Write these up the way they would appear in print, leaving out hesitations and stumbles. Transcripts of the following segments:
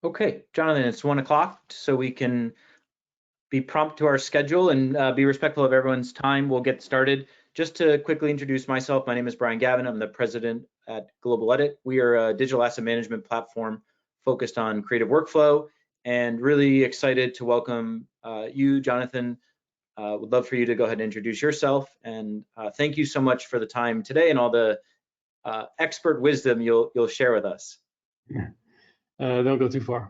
Okay, Jonathan, it's 1 o'clock, so we can be prompt to our schedule and be respectful of everyone's time. We'll get started. Just to quickly introduce myself, my name is Brian Gavin. I'm the president at Global Edit. We are a digital asset management platform focused on creative workflow, and really excited to welcome you, Jonathan. Would love for you to go ahead and introduce yourself, and thank you so much for the time today and all the expert wisdom you'll share with us. Don't go too far.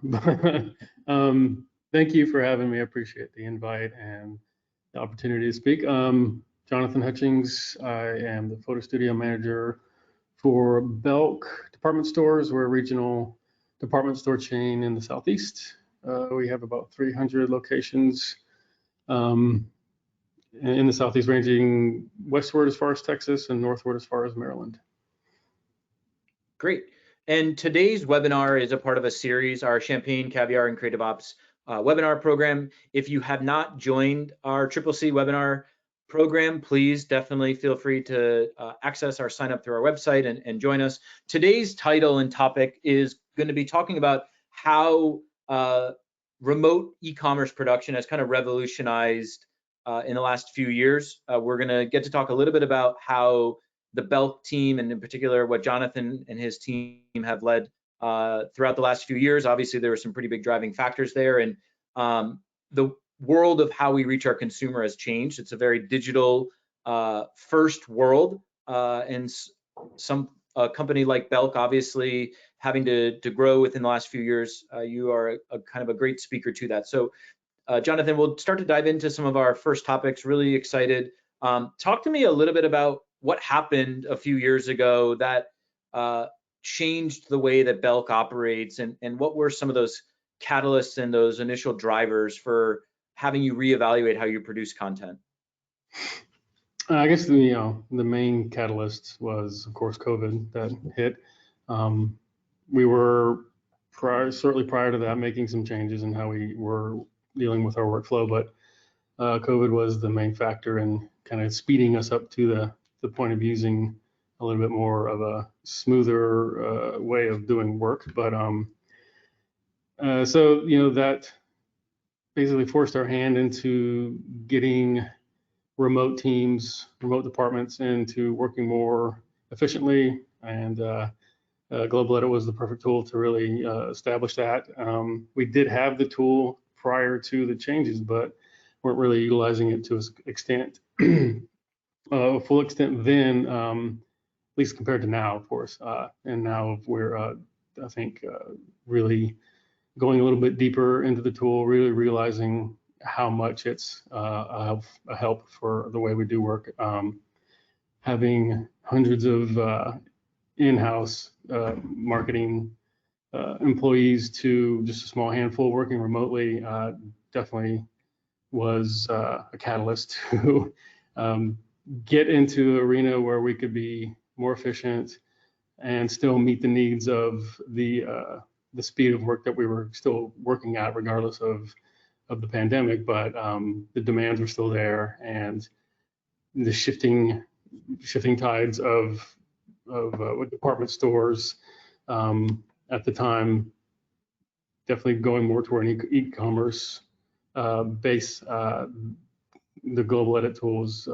Thank you for having me. I appreciate the invite and the opportunity to speak. Jonathan Hutchings. I am the photo studio manager for Belk Department Stores. We're a regional department store chain in the Southeast. We have about 300 locations in the Southeast, ranging westward as far as Texas and northward as far as Maryland. Great. And today's webinar is a part of a series, our Champagne, Caviar, and Creative Ops webinar program. If you have not joined our CCC webinar program, please definitely feel free to access or sign up through our website and join us. Today's title and topic is going to be talking about how remote e-commerce production has kind of revolutionized in the last few years. We're going to get to talk a little bit about how the Belk team, and in particular what Jonathan and his team have led throughout the last few years. Obviously, there were some pretty big driving factors there, and the world of how we reach our consumer has changed. It's a very digital first world, and some company like Belk, obviously having to grow within the last few years, you are a kind of a great speaker to that. So Jonathan, we'll start to dive into some of our first topics. Really excited. Talk to me a little bit about what happened a few years ago that changed the way that Belk operates, and what were some of those catalysts and those initial drivers for having you reevaluate how you produce content? I guess the main catalyst was, of course, COVID that hit. We were shortly prior to that making some changes in how we were dealing with our workflow, but COVID was the main factor in kind of speeding us up to the point of using a little bit more of a smoother way of doing work. But so that basically forced our hand into getting remote teams, remote departments into working more efficiently, and Global Edit was the perfect tool to really establish that. We did have the tool prior to the changes, but weren't really utilizing it to an extent, a full extent then, at least compared to now, of course. And now we're, I think, really going a little bit deeper into the tool, really realizing how much it's a help for the way we do work. Having hundreds of in-house marketing employees to just a small handful working remotely definitely was a catalyst to get into the arena where we could be more efficient and still meet the needs of the speed of work that we were still working at, regardless of the pandemic. But the demands were still there, and the shifting tides of department stores at the time, definitely going more toward an e-commerce base. The Global Edit tools,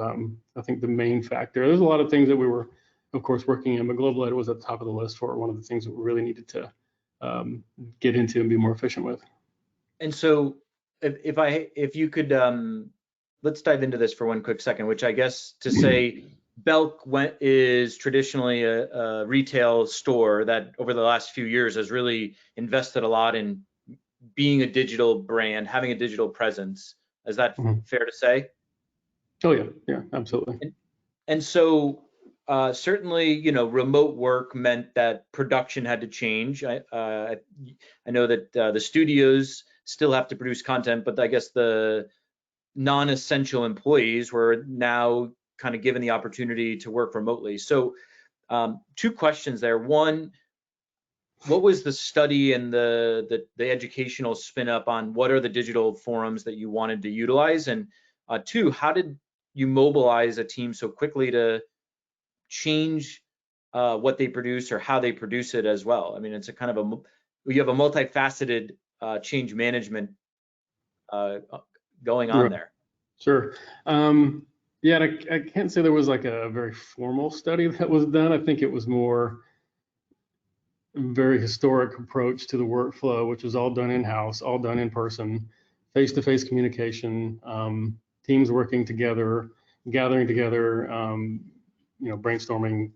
I think, the main factor. There's a lot of things that we were, of course, working in, but Global Edit was at the top of the list for one of the things that we really needed to get into and be more efficient with. And so if you could, let's dive into this for one quick second, which I guess to say Belk is traditionally a retail store that over the last few years has really invested a lot in being a digital brand, having a digital presence. Is that fair to say? Oh yeah, absolutely. And so certainly, remote work meant that production had to change. I know that the studios still have to produce content, but I guess the non-essential employees were now kind of given the opportunity to work remotely. So two questions there. One, what was the study and the educational spin up on what are the digital forums that you wanted to utilize? And two, how did you mobilize a team so quickly to change what they produce or how they produce it as well? I mean, it's a kind of you have a multifaceted change management going on Right. there. Sure. Yeah, and I can't say there was like a very formal study that was done. I think it was more a very historic approach to the workflow, which was all done in-house, all done in person, face-to-face communication, teams working together, gathering together, brainstorming,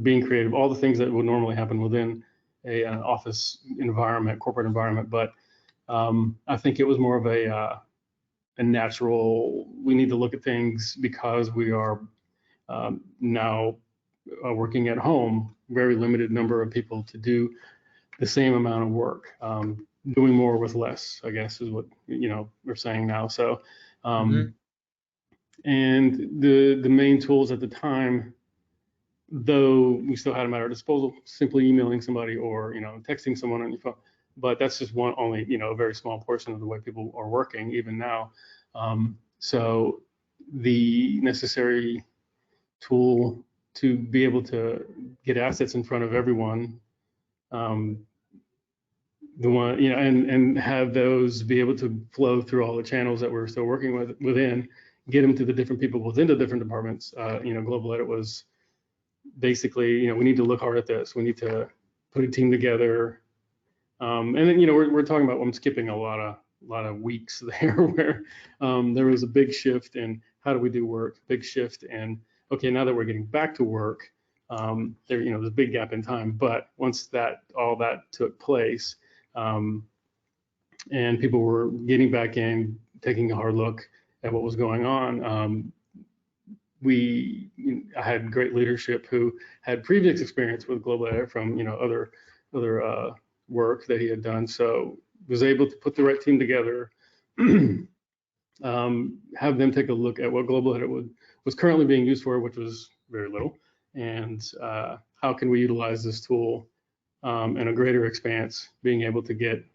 being creative, all the things that would normally happen within an office environment, corporate environment. But I think it was more of a natural, we need to look at things because we are now working at home, very limited number of people to do the same amount of work, doing more with less, I guess is what, we're saying now. So, and the main tools at the time, though we still had them at our disposal, simply emailing somebody or, texting someone on your phone. But that's just one only, a very small portion of the way people are working even now. So the necessary tool to be able to get assets in front of everyone, the one, and have those be able to flow through all the channels that we're still working within, get them to the different people within the different departments. Global Edit was basically, we need to look hard at this. We need to put a team together. And then, we're talking about, I'm skipping a lot of weeks there where there was a big shift in how do we do work, big shift. And okay, now that we're getting back to work, there's a big gap in time. But once all that took place, and people were getting back in, taking a hard look at what was going on, I had great leadership who had previous experience with Global Edit from other work that he had done, so was able to put the right team together, have them take a look at what Global Edit was currently being used for, which was very little, and how can we utilize this tool in a greater expanse, being able to get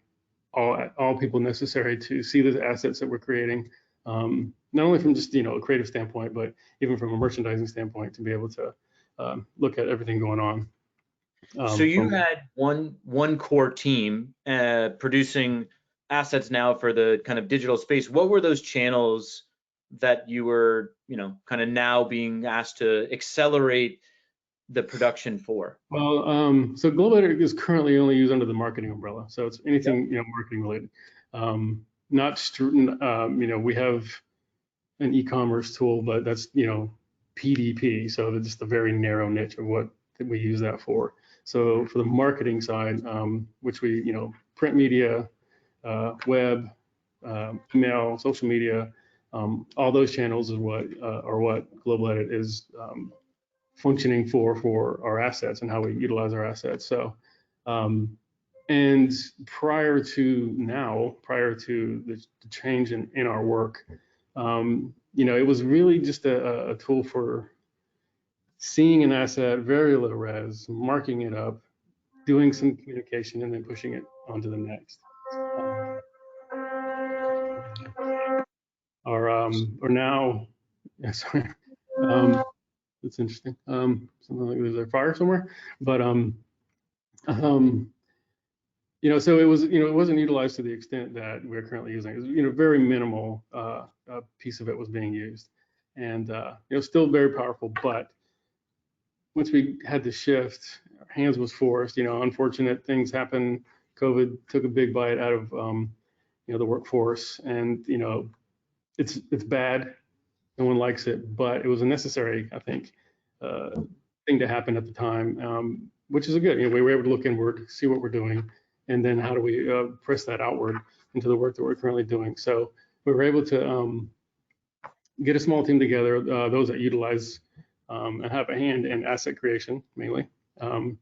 all people necessary to see the assets that we're creating, not only from just a creative standpoint, but even from a merchandising standpoint, to be able to look at everything going on. So you had one core team producing assets now for the kind of digital space. What were those channels that you were, kind of now being asked to accelerate the production for? Well, so Global Edit is currently only used under the marketing umbrella, so it's anything marketing related. We have an e-commerce tool, but that's PDP, so just a very narrow niche of what we use that for. So for the marketing side, which we print media, web, email, social media, all those channels is what Global Edit is functioning for our assets and how we utilize our assets. So, and prior to the change in our work, it was really just a tool for seeing an asset, very low res, marking it up, doing some communication, and then pushing it onto the next. Or now, yeah, sorry. It's interesting. Something like there's a fire somewhere, but so it was, it wasn't utilized to the extent that we're currently using. It was, very minimal piece of it was being used, and still very powerful. But once we had to shift, our hands was forced. Unfortunate things happened. COVID took a big bite out of the workforce, and it's bad. No one likes it, but it was a necessary, I think, thing to happen at the time, which is a good. We were able to look inward, see what we're doing, and then how do we press that outward into the work that we're currently doing. So we were able to get a small team together, those that utilize and have a hand in asset creation mainly, and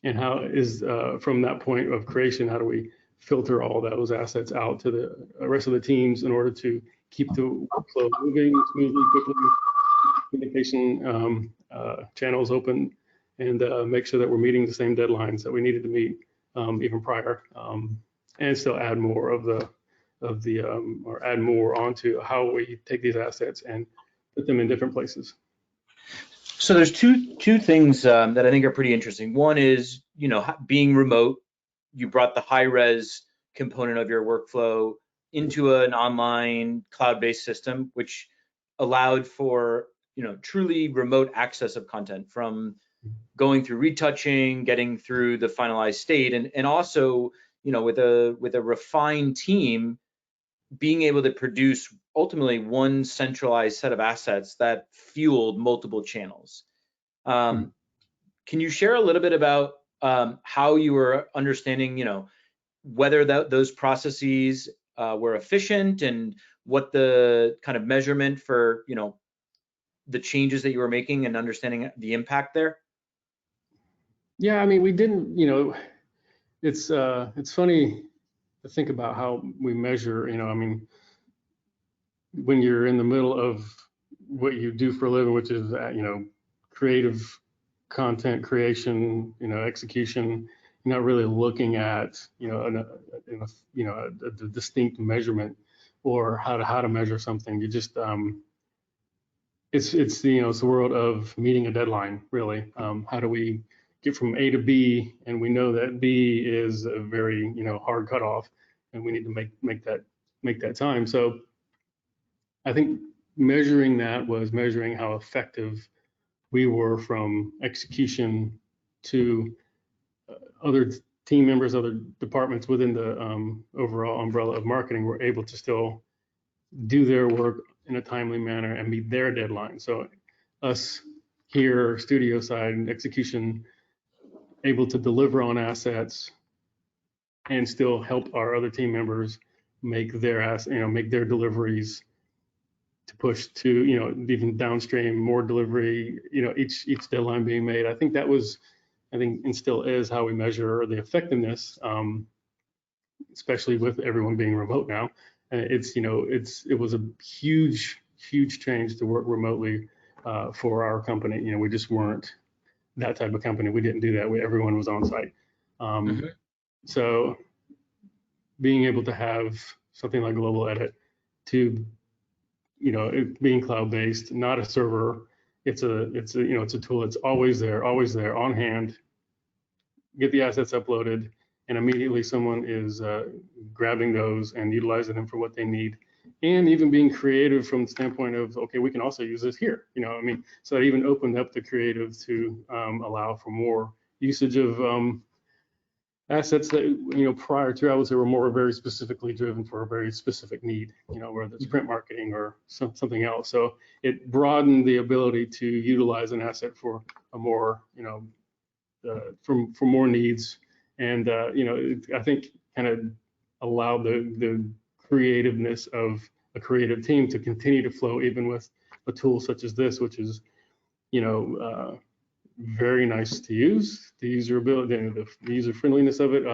how is from that point of creation, how do we filter all those assets out to the rest of the teams in order to keep the workflow moving smoothly, quickly, communication channels open, and make sure that we're meeting the same deadlines that we needed to meet even prior, and still add more or add more onto how we take these assets and put them in different places. So there's two things that I think are pretty interesting. One is, being remote you brought the high res component of your workflow into an online cloud-based system, which allowed for, truly remote access of content, from going through retouching, getting through the finalized state, and also, with a refined team, being able to produce ultimately one centralized set of assets that fueled multiple channels. Can you share a little bit about how you were understanding, whether those processes were efficient, and what the kind of measurement for, the changes that you were making, and understanding the impact there? Yeah, I mean, we didn't, it's funny to think about how we measure, I mean, when you're in the middle of what you do for a living, which is, creative content creation, execution, you're not really looking at, a distinct measurement or how to measure something. You just, it's the world of meeting a deadline, really. How do we get from A to B, and we know that B is a very, hard cutoff, and we need to make that time. So I think measuring that was measuring how effective we were from execution to other team members, other departments within the overall umbrella of marketing were able to still do their work in a timely manner and meet their deadline. So us here, studio side and execution, able to deliver on assets and still help our other team members make make their deliveries to push to, even downstream, more delivery, each deadline being made. I think and still is how we measure the effectiveness, especially with everyone being remote now. It was a huge change to work remotely for our company. We just weren't that type of company. We didn't do that. Everyone was on site. So being able to have something like Global Edit to, it being cloud-based, not a server, it's a tool that's always there on hand. Get the assets uploaded, and immediately someone is grabbing those and utilizing them for what they need, and even being creative from the standpoint of, okay, we can also use this here. So that even opened up the creative to allow for more usage of assets that, prior to, I would say, were more very specifically driven for a very specific need, whether it's print marketing or something else. So it broadened the ability to utilize an asset for a more, for more needs. And, I think kind of allowed the creativeness of a creative team to continue to flow, even with a tool such as this, which is, very nice to use. The usability, the user friendliness of it,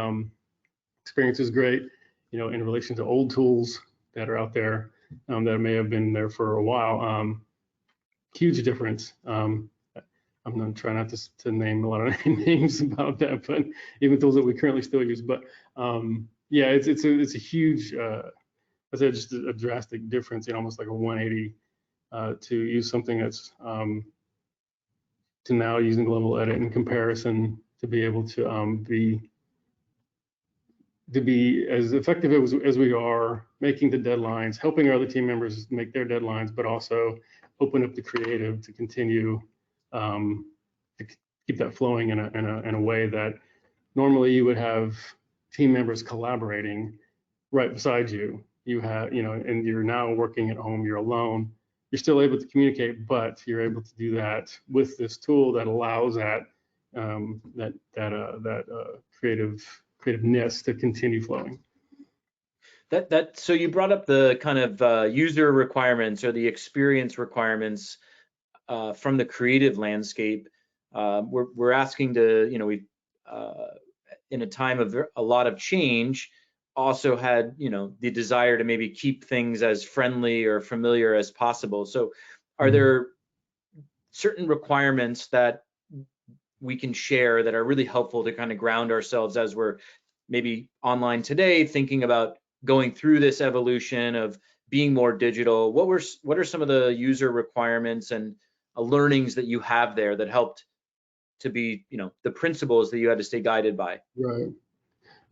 experience is great. In relation to old tools that are out there that may have been there for a while, huge difference. I'm going to try not to name a lot of names about that, but even tools that we currently still use. But yeah, it's a huge, I said, just a drastic difference, almost like a 180 to use something that's to now using Global Edit in comparison, to be able to be as effective as we are, making the deadlines, helping our other team members make their deadlines, but also open up the creative to continue to keep that flowing in a way that normally you would have team members collaborating right beside you. You have, and you're now working at home, you're alone. You're still able to communicate, but you're able to do that with this tool that allows that creativeness to continue flowing. So you brought up the kind of user requirements, or the experience requirements from the creative landscape. We're asking to, we in a time of a lot of change, also had, the desire to maybe keep things as friendly or familiar as possible. So are there certain requirements that we can share that are really helpful to kind of ground ourselves as we're maybe online today, thinking about going through this evolution of being more digital? What are some of the user requirements and learnings that you have there that helped to be, the principles that you had to stay guided by? Right.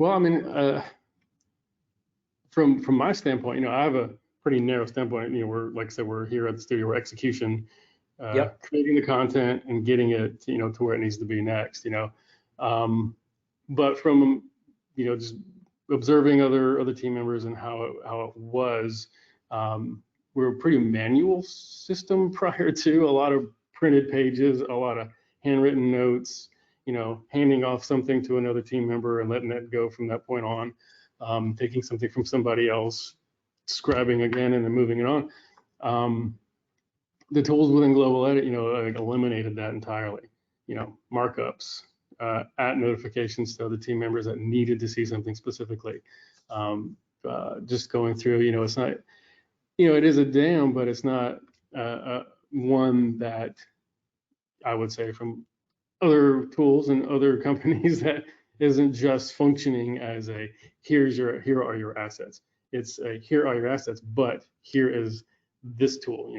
Well, I mean, from my standpoint, I have a pretty narrow standpoint. We're, like I said, we're here at the studio, we're execution, Yep. creating the content and getting it, to where it needs to be next. But from, just observing other team members and how it was, we were a pretty manual system prior to a lot of printed pages, a lot of handwritten notes, handing off something to another team member and letting that go from that point on, taking something from somebody else, scribing again, and then moving it on. The tools within Global Edit, like eliminated that entirely. Markups, at notifications to other team members that needed to see something specifically. Just going through, it's not, it is a dam, but it's not one that I would say from other tools and other companies that isn't just functioning as a here are your assets. It's a here are your assets, but here is this tool.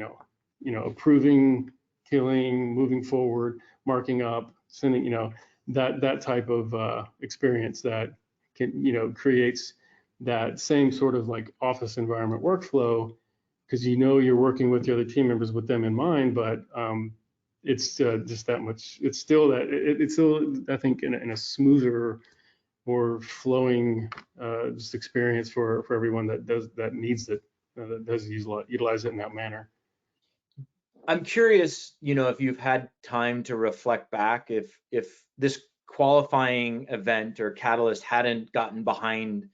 Approving, killing, moving forward, marking up, sending. That type of experience that can creates that same sort of like office environment workflow, because you're working with the other team members with them in mind, but it's just that much. It's still it's still, I think, in a smoother, more flowing just experience for everyone that needs it, that does utilize it in that manner. I'm curious, if you've had time to reflect back, if this qualifying event or catalyst hadn't gotten behind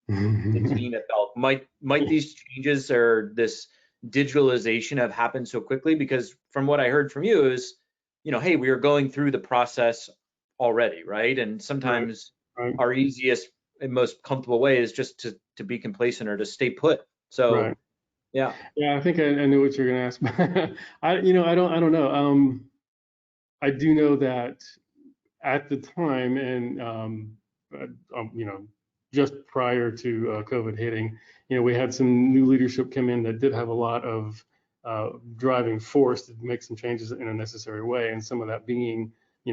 the team at Belk, might these changes or this digitalization have happened so quickly? Because from what I heard from you is, hey, we are going through the process already, right? And sometimes Right, our easiest and most comfortable way is just to be complacent or to stay put. So right. yeah. Yeah, I think I knew what you're gonna ask. I don't know. I do know that at the time, and uh, just prior to COVID hitting, we had some new leadership come in that did have a lot of driving force to make some changes in a necessary way, and some of that being,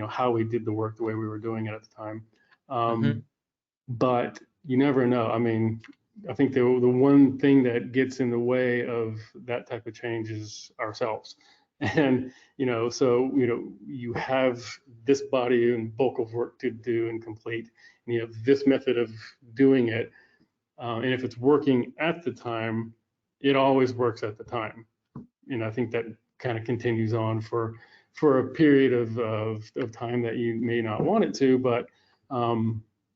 how we did the work the way we were doing it at the time. Hmm. But you never know. I mean, I think the one thing that gets in the way of that type of change is ourselves. And, so, you have this body and bulk of work to do and complete, and you have this method of doing it. And if it's working at the time, it always works at the time. And I think that kind of continues on for a period of time that you may not want it to, but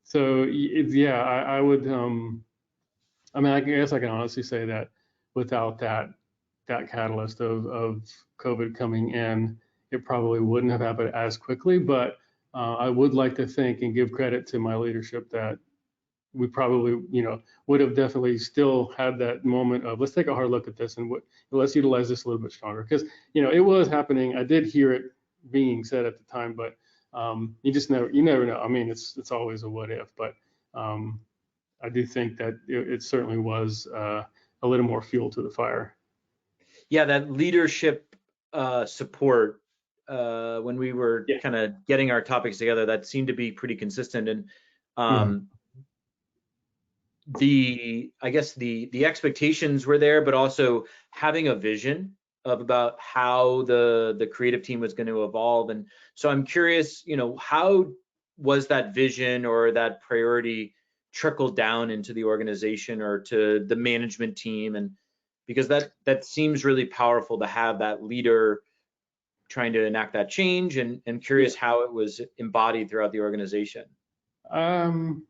so yeah, I would. I mean, I guess I can honestly say that without that catalyst of COVID coming in, it probably wouldn't have happened as quickly. But I would like to think and give credit to my leadership that we probably, would have definitely still had that moment of let's take a hard look at this and let's utilize this a little bit stronger, because it was happening. I did hear it being said at the time, but you never know. I mean, it's always a what if, but I do think that it certainly was a little more fuel to the fire. Yeah, that leadership support when we were Yeah. kind of getting our topics together, that seemed to be pretty consistent. And Mhm. I guess the expectations were there, but also having a vision of about how the creative team was going to evolve. And so I'm curious, how was that vision or that priority trickled down into the organization or to the management team? And because that seems really powerful to have that leader trying to enact that change, and Yeah. curious how it was embodied throughout the organization. Um,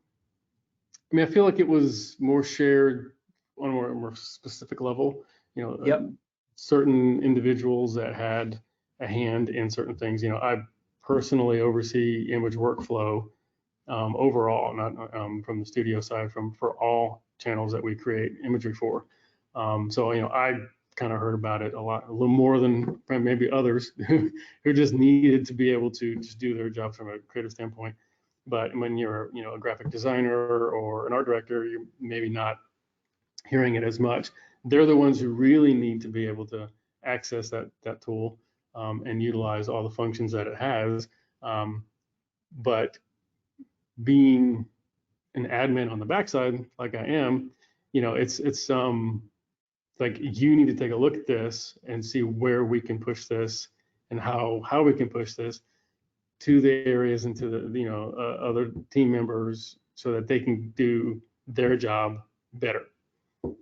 I mean, I feel like it was more shared on a more specific level. Yep. Certain individuals that had a hand in certain things. I personally oversee image workflow overall, not from the studio side, for all channels that we create imagery for. So I kind of heard about it a little more than maybe others who just needed to be able to just do their job from a creative standpoint. But when you're a graphic designer or an art director, you're maybe not hearing it as much. They're the ones who really need to be able to access that tool and utilize all the functions that it has. But being an admin on the backside, like I am, it's like you need to take a look at this and see where we can push this and how we can push this to the areas and to the other team members so that they can do their job better.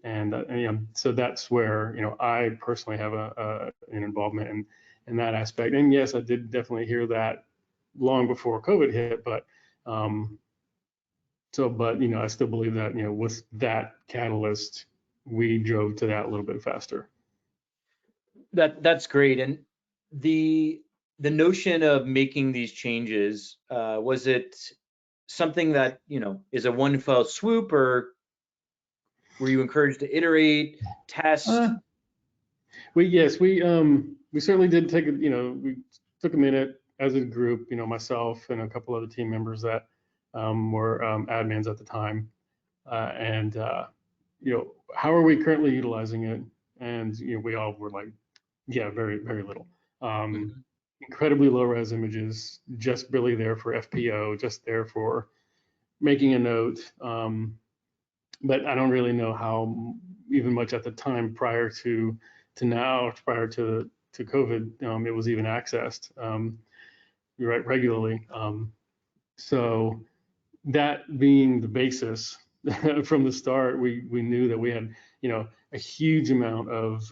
And so that's where I personally have an involvement in that aspect. And yes, I did definitely hear that long before COVID hit, but I still believe that with that catalyst, we drove to that a little bit faster. That's great. And the notion of making these changes, was it something that is a one fell swoop, or were you encouraged to iterate, test? We certainly did take we took a minute as a group, myself and a couple other team members that were admins at the time, and how are we currently utilizing it? And we all were like, yeah, very very little. Mhm. Incredibly low res images, just really there for FPO, just there for making a note. But I don't really know how even much at the time prior to now, prior to COVID, it was even accessed right regularly. So that being the basis from the start, we knew that we had a huge amount of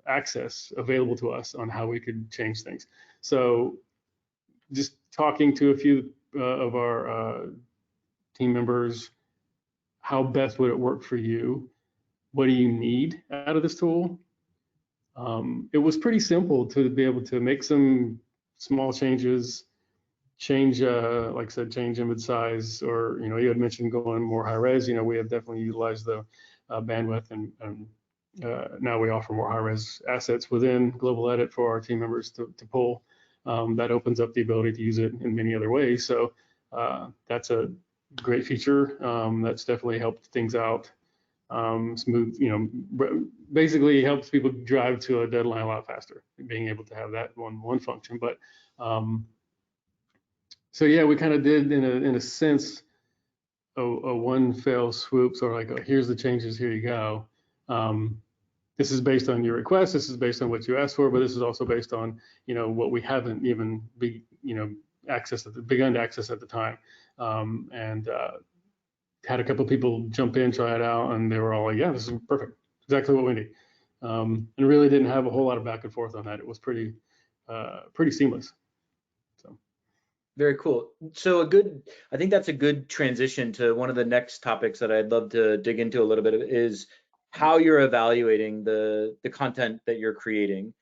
access available to us on how we could change things. So just talking to a few of our team members, how best would it work for you? What do you need out of this tool? It was pretty simple to be able to make some small changes, change, like I said, change image size, or you had mentioned going more high res. We have definitely utilized the bandwidth, and now we offer more high res assets within Global Edit for our team members to pull. That opens up the ability to use it in many other ways. So that's a great feature. That's definitely helped things out. Smooth, basically helps people drive to a deadline a lot faster, being able to have that one function. But so yeah, we kind of did in a sense a one fell swoop, sort of like, oh, here's the changes, here you go. This is based on your request. This is based on what you asked for, but this is also based on what we haven't even begun to access at the time, and had a couple of people jump in, try it out, and they were all like, yeah, this is perfect, exactly what we need. And really didn't have a whole lot of back and forth on that. It was pretty seamless. So Very cool. So I think that's a good transition to one of the next topics that I'd love to dig into a little bit of, is how you're evaluating the content that you're creating,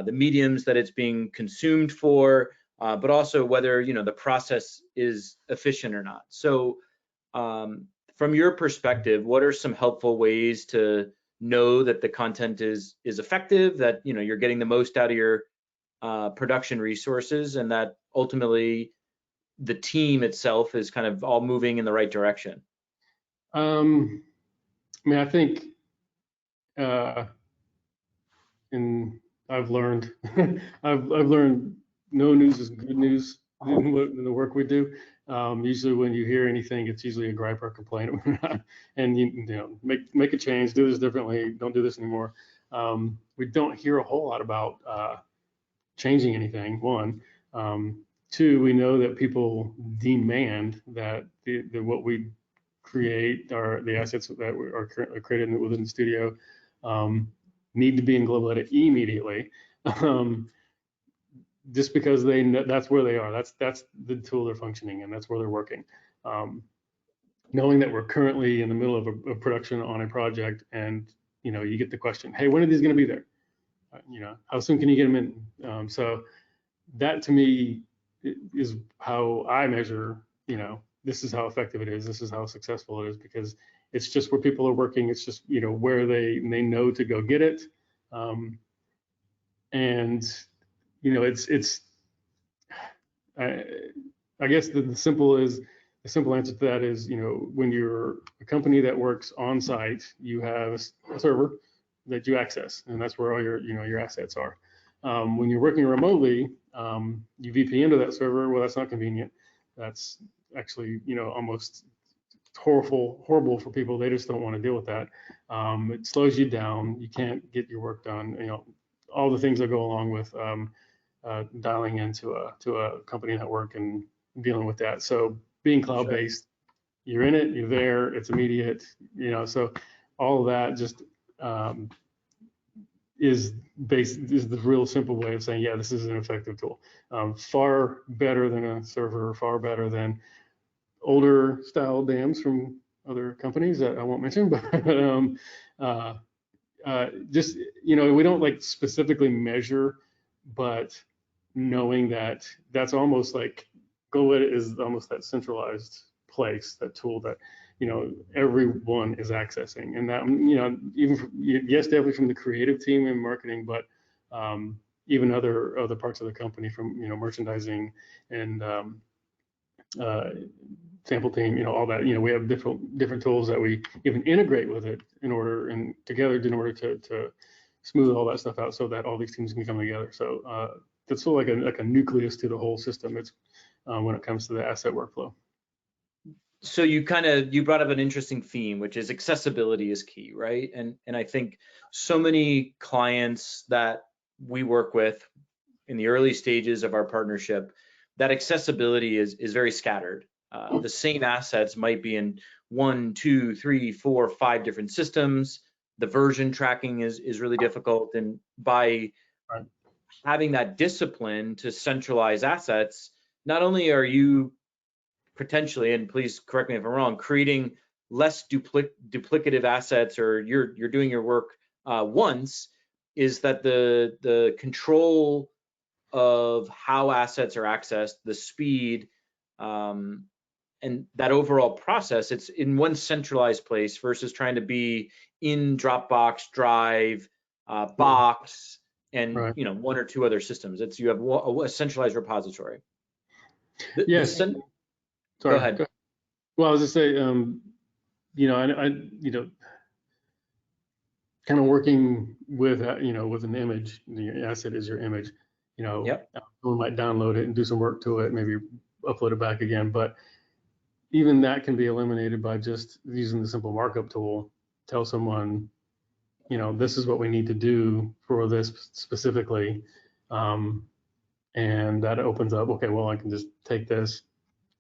the mediums that it's being consumed for, but also whether the process is efficient or not. So from your perspective, what are some helpful ways to know that the content is effective, that you're getting the most out of your production resources, and that ultimately the team itself is kind of all moving in the right direction? I mean, I think, and I've learned, I've learned no news is good news in the work we do. Usually, when you hear anything, it's usually a gripe or complaint, and make a change, do this differently, don't do this anymore. We don't hear a whole lot about changing anything. One, two, we know that people demand that what we create, or the assets that are currently created within the studio, need to be in Global Edit immediately, just because they know that's where they are. That's the tool they're functioning in. That's where they're working. Knowing that we're currently in the middle of a production on a project, and you get the question, hey, when are these going to be there? How soon can you get them in? So that to me is how I measure, this is how effective it is. This is how successful it is, because it's just where people are working. It's just, where they know to go get it. And, it's, I guess the simple answer to that is, when you're a company that works on site, you have a server that you access, and that's where all your assets are. When you're working remotely, you VPN to that server. Well, that's not convenient. That's actually, almost horrible for people. They just don't want to deal with that. It slows you down. You can't get your work done. All the things that go along with dialing into a company network and dealing with that. So being cloud-based, you're in it, you're there, it's immediate. So all of that just is the real simple way of saying, yeah, this is an effective tool. Far better than a server, far better than older style dams from other companies that I won't mention, but just, we don't like specifically measure, but knowing that that's almost like GoLit is almost that centralized place, that tool that, everyone is accessing. And that, even yes, definitely from the creative team and marketing, but even other parts of the company from, merchandising and sample team, all that, we have different tools that we even integrate with it in order to smooth all that stuff out so that all these teams can come together. So that's sort of like a nucleus to the whole system. It's when it comes to the asset workflow. So you brought up an interesting theme, which is accessibility is key, right? And I think so many clients that we work with in the early stages of our partnership, that accessibility is very scattered. The same assets might be in 1, 2, 3, 4, 5 different systems. The version tracking is really difficult. And by having that discipline to centralize assets, not only are you potentially, and please correct me if I'm wrong, creating less duplicative assets, or you're doing your work once, is that the control of how assets are accessed, the speed, and that overall process, it's in one centralized place versus trying to be in Dropbox, Drive, Box, and 1 or 2 other systems. It's you have a centralized repository. Yes. Go ahead. Well, I was just say, kind of working with, with an image. The asset is your image. Yep. Someone might download it and do some work to it, maybe upload it back again. But even that can be eliminated by just using the simple markup tool. Tell someone, this is what we need to do for this specifically. And that opens up, okay, well, I can just take this,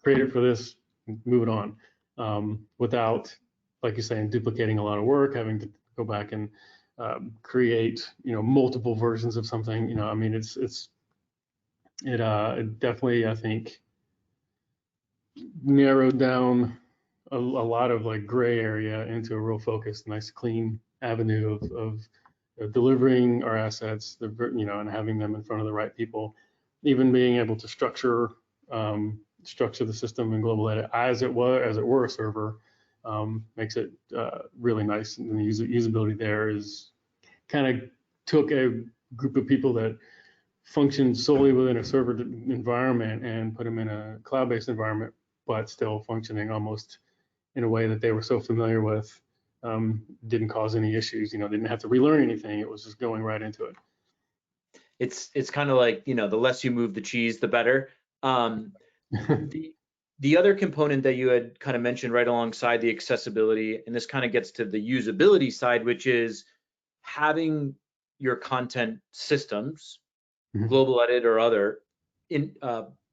create it for this, move it on, without, like you're saying, duplicating a lot of work, having to go back and create, multiple versions of something. It definitely, I think, narrowed down a lot of like gray area into a real focused, nice, clean avenue of delivering our assets, and having them in front of the right people. Even being able to structure the system in Global Edit as it were a server, makes it really nice. And the usability there is kind of took a group of people that function solely within a server environment and put them in a cloud-based environment, but still functioning almost in a way that they were so familiar with, didn't cause any issues, didn't have to relearn anything. It was just going right into it. It's kind of like, the less you move the cheese, the better. The other component that you had kind of mentioned right alongside the accessibility, and this kind of gets to the usability side, which is having your content systems, Global Edit or other,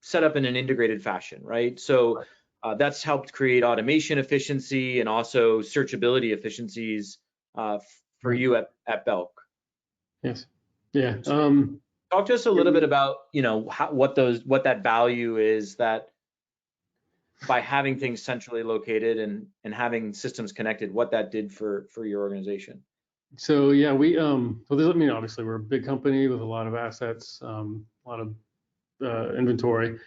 set up in an integrated fashion, right? So that's helped create automation efficiency and also searchability efficiencies for you at Belk. Yes. Yeah. Talk to us a little bit about, what that value is, that by having things centrally located and having systems connected, what that did for your organization. So yeah, we obviously we're a big company with a lot of assets, a lot of inventory.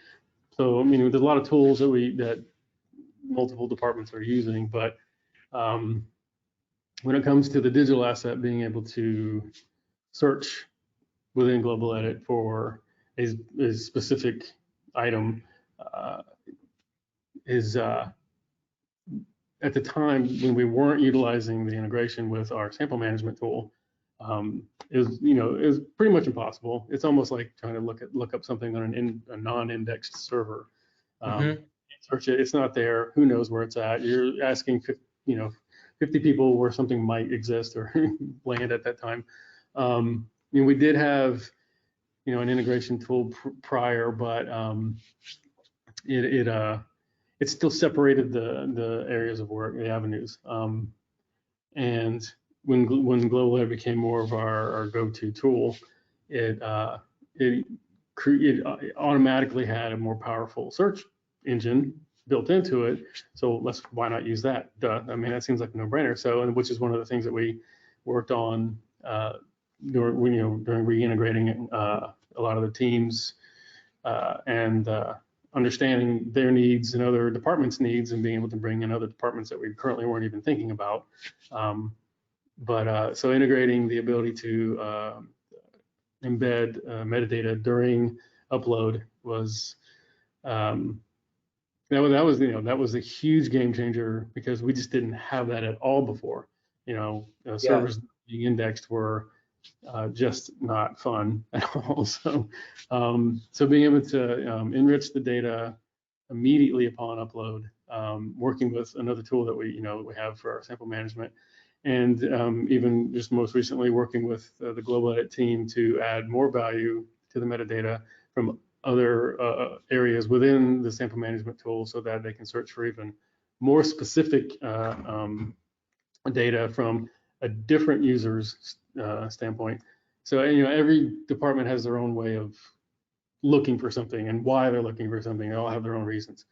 So there's a lot of tools that multiple departments are using, but when it comes to the digital asset, being able to search within Global Edit for a specific item is at the time when we weren't utilizing the integration with our sample management tool, is pretty much impossible. It's almost like trying to look up something on a non-indexed server. search it. It's not there. Who knows where it's at? You're asking, 50 people where something might exist or land at that time. We did have, an integration tool prior, but it still separated the areas of work, the avenues. And when Global Ed became more of our go-to tool, it automatically had a more powerful search engine built into it. So why not use that? Duh. I mean, that seems like a no-brainer. So, and which is one of the things that we worked on during reintegrating a lot of the teams and understanding their needs and other departments' needs, and being able to bring in other departments that we currently weren't even thinking about. So integrating the ability to embed metadata during upload was that was a huge game changer, because we just didn't have that at all before. Servers being indexed were just not fun at all. So being able to enrich the data immediately upon upload, working with another tool that we have for our sample management, and even just most recently working with the Global Edit team to add more value to the metadata from other areas within the sample management tool, so that they can search for even more specific data from a different user's standpoint. So every department has their own way of looking for something, and why they're looking for something. They all have their own reasons.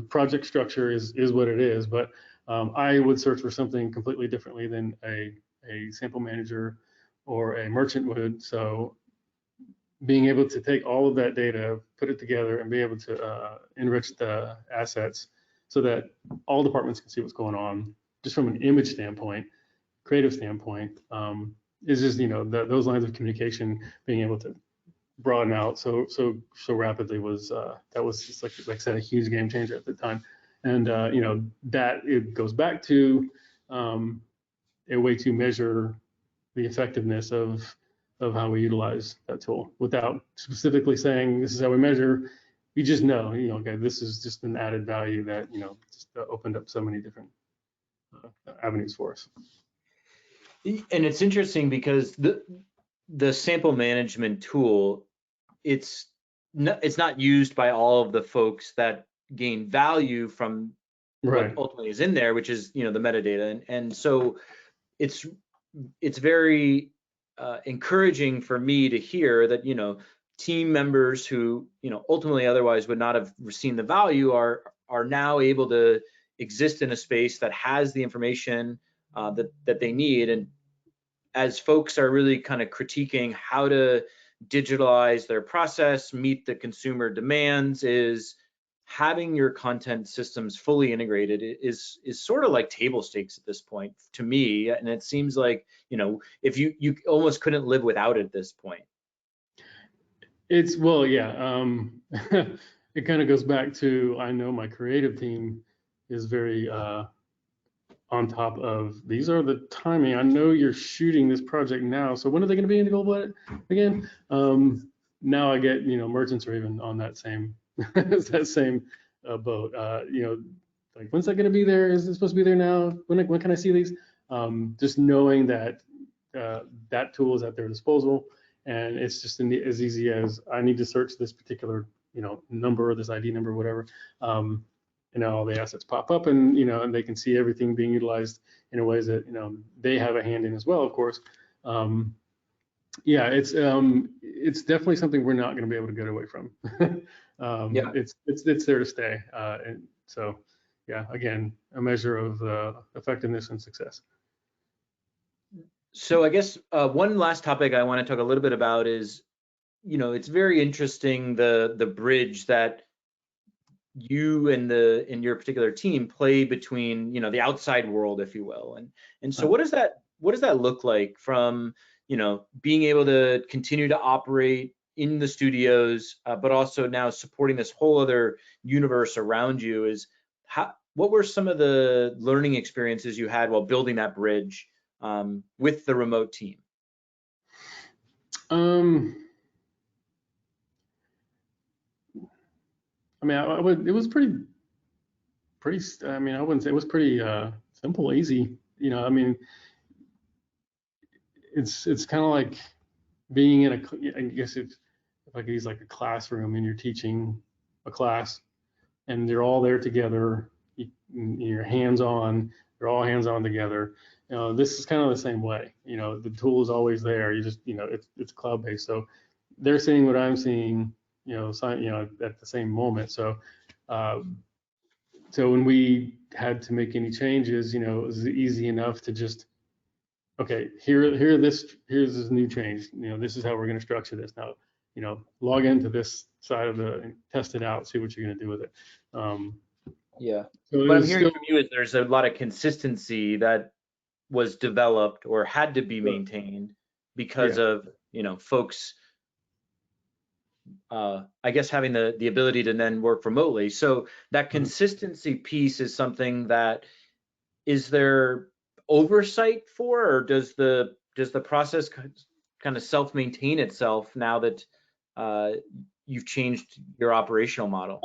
Project structure is what it is, but I would search for something completely differently than a sample manager or a merchant would. So being able to take all of that data, put it together, and be able to enrich the assets so that all departments can see what's going on, just from an image standpoint, creative standpoint, is just those lines of communication being able to broaden out so rapidly was that was just like I said, a huge game changer at the time. And that it goes back to a way to measure the effectiveness of how we utilize that tool without specifically saying this is how we measure. You just know, okay, this is just an added value that just opened up so many different avenues for us. And it's interesting because the sample management tool, it's not used by all of the folks that gain value from what ultimately is in there, which is the metadata, and so it's very encouraging for me to hear that team members who ultimately otherwise would not have seen the value are now able to exist in a space that has the information that they need. And as folks are really kind of critiquing how to digitalize their process, meet the consumer demands, is having your content systems fully integrated is sort of like table stakes at this point to me. And it seems like if you almost couldn't live without it at this point. It kind of goes back to, I know my creative team is very on top of, these are the timing. I know you're shooting this project now, so when are they going to be in the Global Edit again? Now I get, merchants are even on that same boat. Like, when's that going to be there? Is it supposed to be there now? When can I see these? Just knowing that that tool is at their disposal, and it's just as easy as, I need to search this particular number, or this ID number, whatever. All the assets pop up, and and they can see everything being utilized in ways that they have a hand in as well, of course. It's definitely something we're not going to be able to get away from. It's there to stay, and so again, a measure of effectiveness and success. So I guess one last topic I want to talk a little bit about is, it's very interesting the bridge that you and your particular team play between the outside world, if you will, and so what does that look like from being able to continue to operate in the studios, but also now supporting this whole other universe around you? What were some of the learning experiences you had while building that bridge with the remote team? I mean, I would, it was I mean, I wouldn't say it was pretty simple, easy. You know, I mean, it's kind of like being in I guess if I could use like a classroom and you're teaching a class and they're all there together, you're hands on, they're all hands on together. You know, this is kind of the same way. You know, the tool is always there. You just, you know, it's cloud based. So they're seeing what I'm seeing, you know, at the same moment. So, uh, so when we had to make any changes, you know, it was easy enough to just, okay, here's this new change. You know, this is how we're going to structure this now. You know, log into this side of and test it out, see what you're going to do with it. Um, Yeah. so it What I'm was hearing still, from you is there's a lot of consistency that was developed or had to be maintained because yeah. of, folks, I guess having the ability to then work remotely. So that Mhm. consistency piece is something that, is there oversight for, or does the process kind of self-maintain itself now that uh, you've changed your operational model?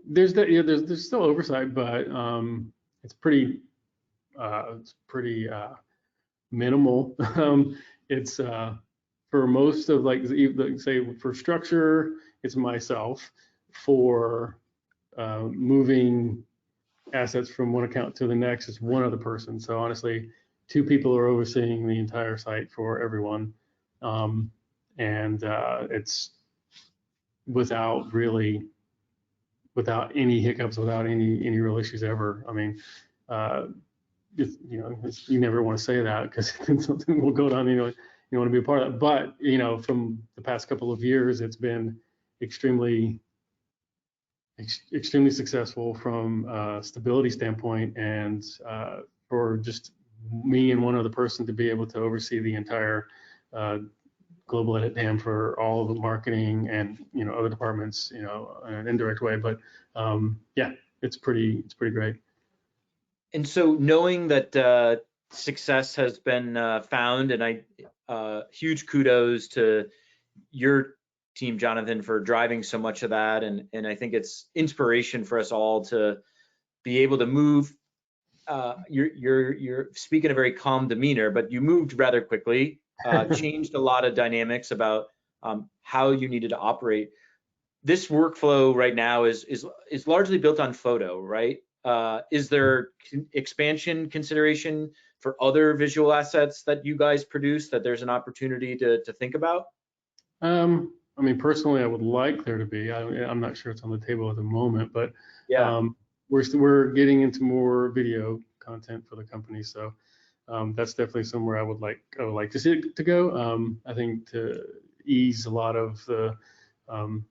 There's that, yeah, there's still oversight, but it's pretty minimal. It's for most of like say for structure, it's myself. For moving assets from one account to the next, it's one other person. So honestly, two people are overseeing the entire site for everyone, um, and it's without really without any hiccups, without any real issues ever. I mean, uh, you never want to say that because something will go down. You want to be a part of that. But from the past couple of years, it's been extremely, extremely successful from a stability standpoint, and for just me and one other person to be able to oversee the entire uh, global edit dam for all of the marketing and other departments, in an indirect way. But yeah, it's pretty great. And so knowing that success has been found, and huge kudos to your team, Jonathan, for driving so much of that, and I think it's inspiration for us all to be able to move. You're speaking a very calm demeanor, but you moved rather quickly, changed a lot of dynamics about how you needed to operate. This workflow right now is largely built on photo, right? Is there expansion consideration for other visual assets that you guys produce that there's an opportunity to think about? I mean, personally, I would like there to be. I'm not sure it's on the table at the moment, but Yeah. um, we're getting into more video content for the company, so that's definitely somewhere I would like to see it to go. I think to ease a lot of the um,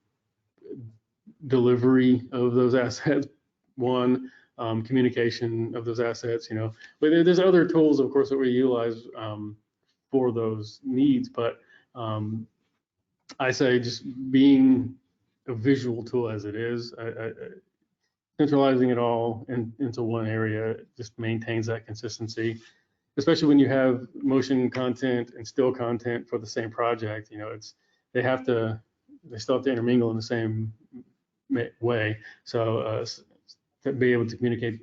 delivery of those assets, one, communication of those assets, but there's other tools, of course, that we utilize for those needs, but I say just being a visual tool as it is, centralizing it all into one area just maintains that consistency, especially when you have motion content and still content for the same project. They have to, they still have to intermingle in the same way. So to be able to communicate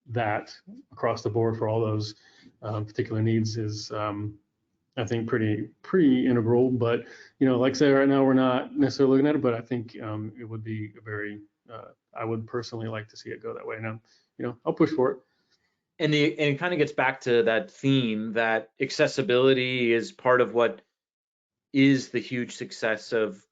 that across the board for all those particular needs is, I think, pretty integral. But like I say, right now we're not necessarily looking at it, but I think it would be a very I would personally like to see it go that way. Now, I'll push for it. And it kind of gets back to that theme that accessibility is part of what is the huge success of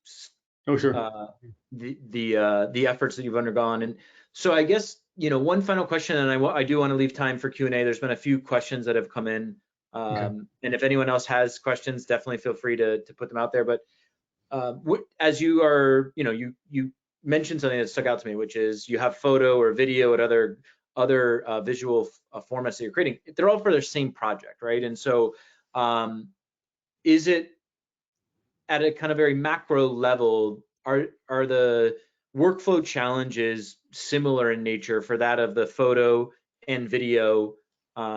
Oh, sure. uh, the efforts that you've undergone. And so I guess, one final question, and I do want to leave time for Q&A. There's been a few questions that have come in. Okay. And if anyone else has questions, definitely feel free to put them out there. But as you are, you mentioned something that stuck out to me, which is you have photo or video and other visual formats that you're creating. They're all for the same project, right? And so is it at a kind of very macro level, are the workflow challenges similar in nature for that of the photo and video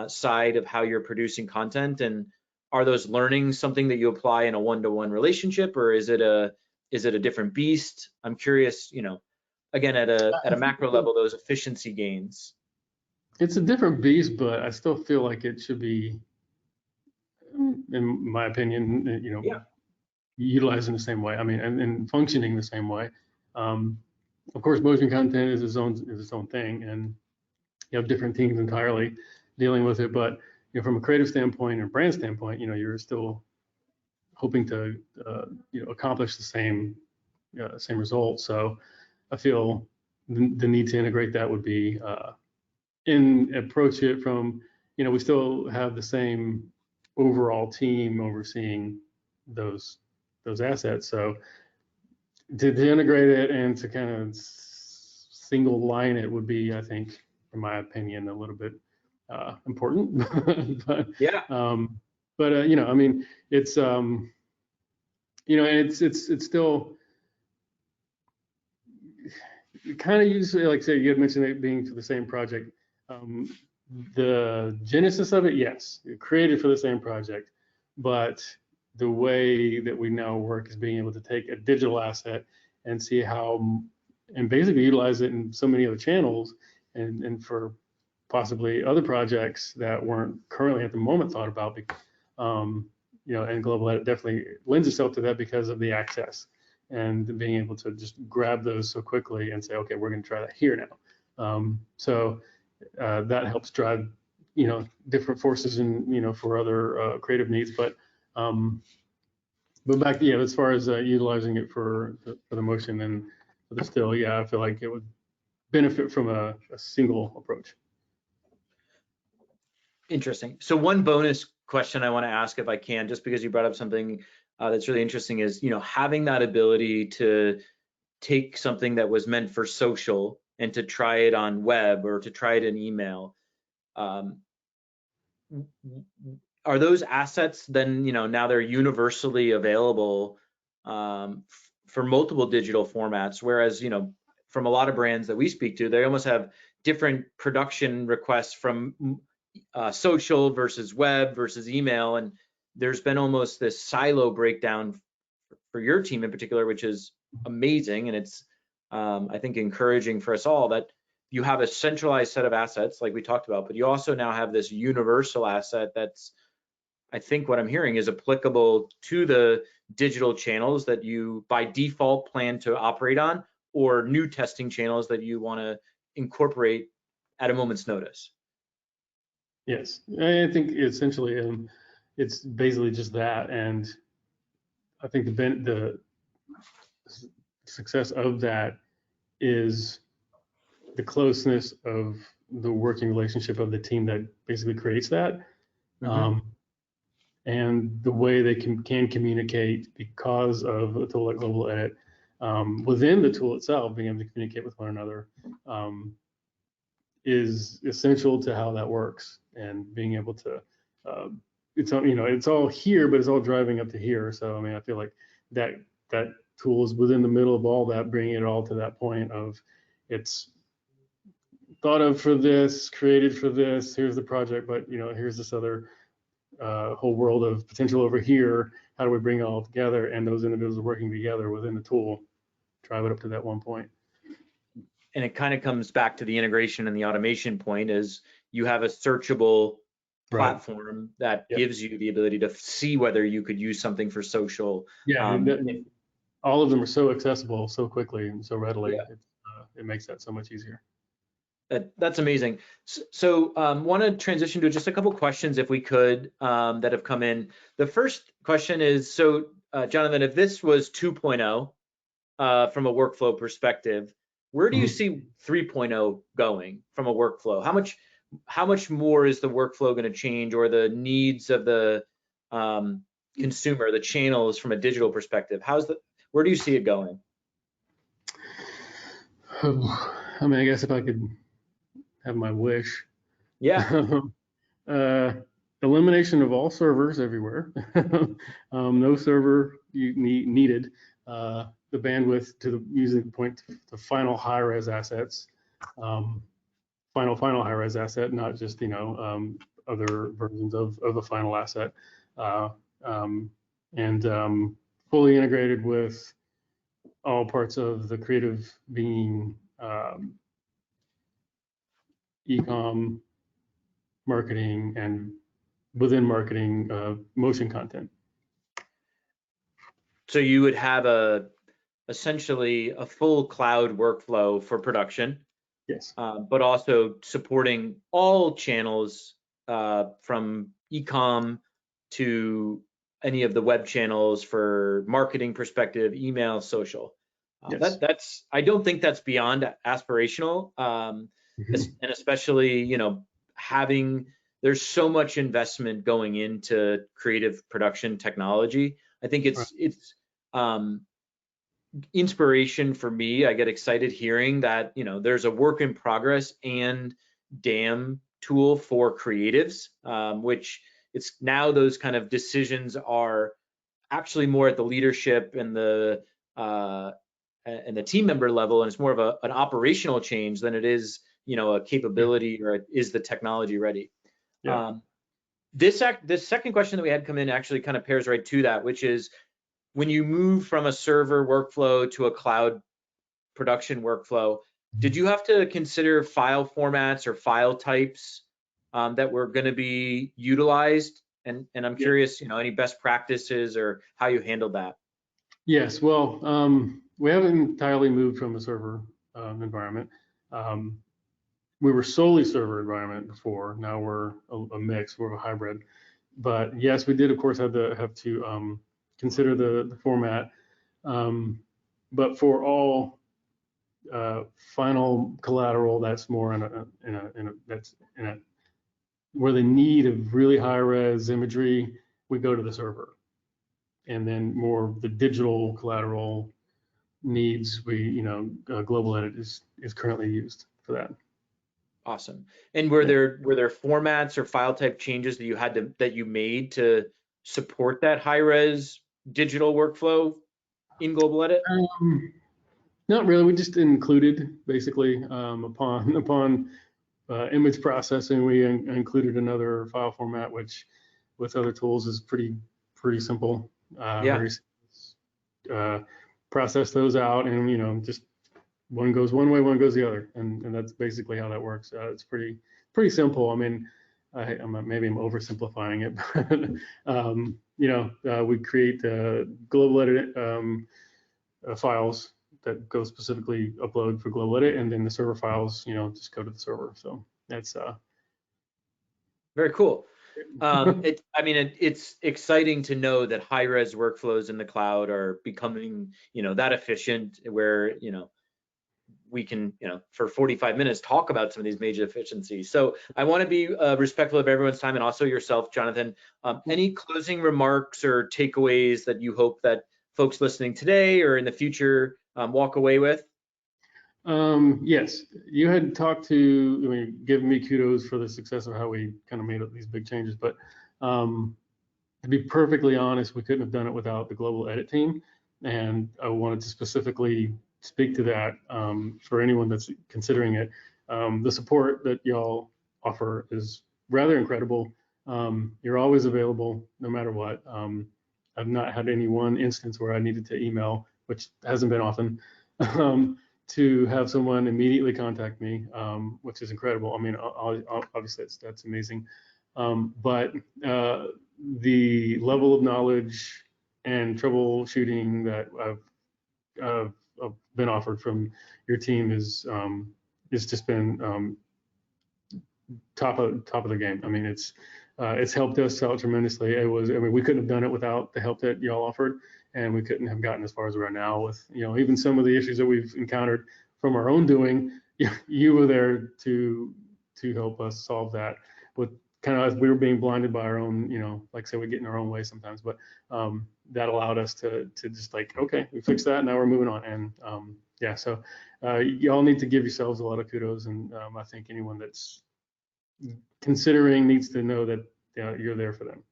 side of how you're producing content? And are those learnings something that you apply in a one-to-one relationship, or is it a different beast? I'm curious, again, at a macro level, those efficiency gains? It's a different beast, but I still feel like it should be, in my opinion, Yeah. utilized in the same way. I mean, and functioning the same way. Um, of course, motion content is its own thing, and you have different teams entirely dealing with it. But from a creative standpoint and brand standpoint, you're still hoping to accomplish the same result. So I feel the need to integrate that would be and approach it from, we still have the same overall team overseeing those assets. So to integrate it and to kind of single line it would be, I think, in my opinion, a little bit important. but Yeah. I mean, it's and it's still kind of usually, like I said, you had mentioned it being for the same project. The genesis of it, yes, created for the same project, but the way that we now work is being able to take a digital asset and see how, and basically utilize it in so many other channels, and for possibly other projects that weren't currently at the moment thought about. And Global Edit definitely lends itself to that because of the access and being able to just grab those so quickly and say, okay, we're going to try that here now. So that helps drive, different forces and, for other creative needs. But back, as far as utilizing it for the motion and for the still, I feel like it would benefit from a single approach. Interesting. So one bonus question I want to ask, if I can, just because you brought up something that's really interesting, is having that ability to take something that was meant for social and to try it on web or to try it in email. Are those assets then, now they're universally available for multiple digital formats? Whereas, from a lot of brands that we speak to, they almost have different production requests from social versus web versus email. And there's been almost this silo breakdown for your team in particular, which is amazing. And it's, I think, encouraging for us all that you have a centralized set of assets like we talked about, but you also now have this universal asset that's, I think what I'm hearing, is applicable to the digital channels that you by default plan to operate on, or new testing channels that you want to incorporate at a moment's notice. Yes, I think essentially it's basically just that, and I think the success of that is the closeness of the working relationship of the team that basically creates that. Mm-hmm. And the way they can communicate because of a tool like Global Edit, within the tool itself, being able to communicate with one another is essential to how that works, and being able to, it's all here, but it's all driving up to here. So I mean, I feel like that tool is within the middle of all that, bringing it all to that point of it's thought of for this, created for this. Here's the project, but here's this other whole world of potential over here. How do we bring it all together? And those individuals working together within the tool drive it up to that one point. And it kind of comes back to the integration and the automation point, is you have a searchable platform that gives you the ability to see whether you could use something for social. Yeah, all of them are so accessible so quickly and so readily. Yeah. It makes that so much easier. That's amazing. So want to transition to just a couple questions, if we could, that have come in. The first question is, so Jonathan, if this was 2.0 from a workflow perspective, where do you see 3.0 going from a workflow? How much more is the workflow going to change, or the needs of the consumer, the channels from a digital perspective? Where do you see it going? I mean, I guess if I could have my wish. Yeah. Elimination of all servers everywhere. No server needed. The bandwidth to using point to final high-res assets. Final high-res asset, not just other versions of a final asset. And fully integrated with all parts of the creative being e-com, marketing, and within marketing, motion content. So you would have essentially a full cloud workflow for production, Yes. but also supporting all channels from e-com to any of the web channels for marketing perspective, email, social. Yes. That's I don't think that's beyond aspirational, and especially having there's so much investment going into creative production technology. I think Right. it's um, inspiration for me. I get excited hearing that there's a work in progress and DAM tool for creatives, which it's now those kind of decisions are actually more at the leadership uh, and the team member level, and it's more of an operational change than it is a capability or is the technology ready. Yeah. This second question that we had come in actually kind of pairs right to that, which is when you move from a server workflow to a cloud production workflow, did you have to consider file formats or file types that were going to be utilized? And I'm Yeah. curious, any best practices or how you handled that? Yes. Well, we haven't entirely moved from a server environment. We were solely server environment before. Now we're a mix. We're a hybrid. But yes, we did, of course, have to consider the format. But for all final collateral, that's more in a where the need of really high res imagery, we go to the server. And then more of the digital collateral needs, Global Edit is currently used for that. Awesome. And were there formats or file type changes that you made to support that high res digital workflow in Global Edit? Not really. We just included basically upon image processing, we included another file format, which with other tools is pretty simple. Yeah. Process those out, and just one goes one way, one goes the other, and that's basically how that works. It's pretty simple. I mean, maybe I'm oversimplifying it, but we create Global Edit files that go specifically upload for Global Edit, and then the server files, just go to the server. So that's very cool. It's exciting to know that high res workflows in the cloud are becoming, that efficient where, we can, for 45 minutes talk about some of these major efficiencies. So I want to be respectful of everyone's time and also yourself, Jonathan. Any closing remarks or takeaways that you hope that folks listening today or in the future walk away with? Yes, you had talked to, given me kudos for the success of how we kind of made up these big changes, but to be perfectly honest, we couldn't have done it without the Global Edit team. And I wanted to specifically speak to that for anyone that's considering it. The support that y'all offer is rather incredible. You're always available no matter what. I've not had any one instance where I needed to email, which hasn't been often, to have someone immediately contact me, which is incredible. I mean, obviously that's amazing. But the level of knowledge and troubleshooting that I've been offered from your team is just been top of the game. I mean, it's helped us out tremendously. We couldn't have done it without the help that y'all offered, and we couldn't have gotten as far as we are now with, even some of the issues that we've encountered from our own doing. You were there to help us solve that with kind of as we were being blinded by our own, like I said, we get in our own way sometimes, but that allowed us to just like, okay, we fixed that, now we're moving on. And yeah, so y'all need to give yourselves a lot of kudos, and I think anyone that's considering needs to know that you're there for them.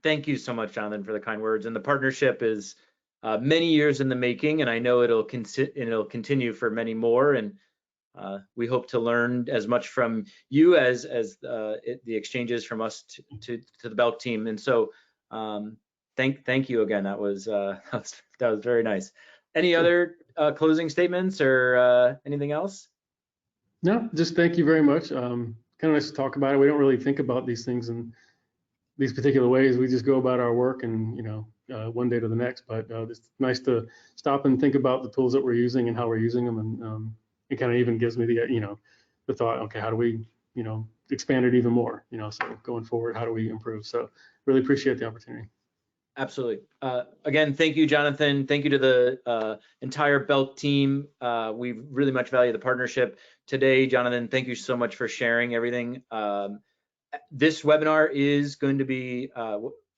Thank you so much, Jonathan, for the kind words. And the partnership is many years in the making, and I know it'll continue for many more. And we hope to learn as much from you as the exchanges from us to the Belk team. And so thank you again. That was very nice. Any Sure. other closing statements or anything else? No, just thank you very much. Kind of nice to talk about it. We don't really think about these things in these particular ways. We just go about our work and, one day to the next. But it's nice to stop and think about the tools that we're using and how we're using them. And it kind of even gives me the thought, okay, how do we, expand it even more? So going forward, how do we improve? So really appreciate the opportunity. Absolutely. Again, thank you, Jonathan. Thank you to the entire Belk team. We really much value the partnership today. Jonathan, thank you so much for sharing everything. This webinar is going to be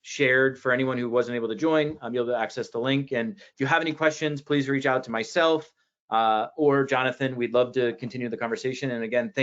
shared for anyone who wasn't able to join. You'll be able to access the link. And if you have any questions, please reach out to myself or Jonathan. We'd love to continue the conversation. And again, thank